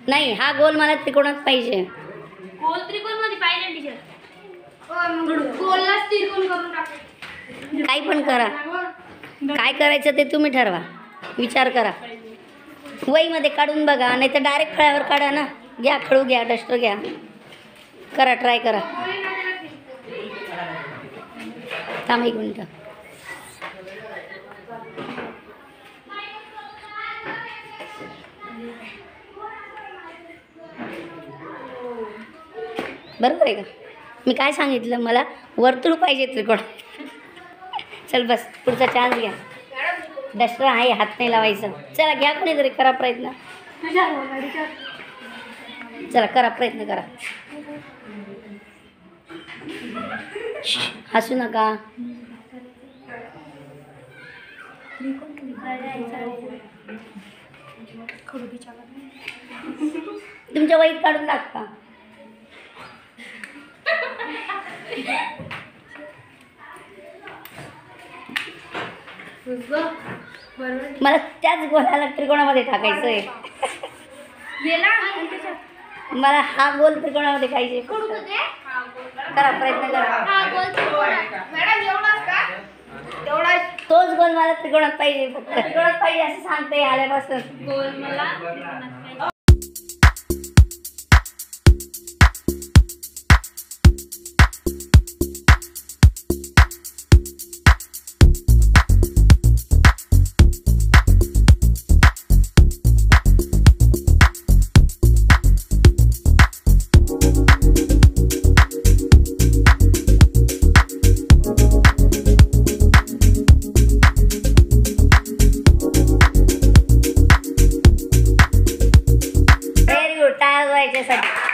नाही, हा गोल मला त्रिकोणात पाहिजे. गोल त्रिकोण मध्ये पाहिजे टीचर. गोलला त्रिकोण करून टाकू. काही पण करा, काय करायचं ते तुम्ही ठरवा, विचार करा. वहीमध्ये काढून बघा, नाही तर डायरेक्ट फळ्यावर काढा ना. घ्या खळू, घ्या डस्टर, घ्या, करा, ट्राय करा. थांब 1 मिनिट. बरोबर आहे का? मी काय सांगितलं, मला वर्तुळ पाहिजे त्रिकोण. चल बस, पुढचा चान्स घ्या. डस्टर आहे, हात नाही लावायचं. चला घ्या, कोणीतरी करा प्रयत्न. चला करा, प्रयत्न करा. हसू नका. तुमच्या वहीत काढून टाका. मला त्याच गोलाला त्रिकोणामध्ये टाकायचं आहे. मला हा गोल त्रिकोणामध्ये पाहिजे. करा, प्रयत्न करा. तोच गोल मला त्रिकोणात पाहिजे. फक्त त्रिकोणात पाहिजे असं सांगते आल्यापासून. गोल मला त्रिकोणात पाहिजे. व्हेरी गुड, टाळ्या वाजवायच्यासाठी.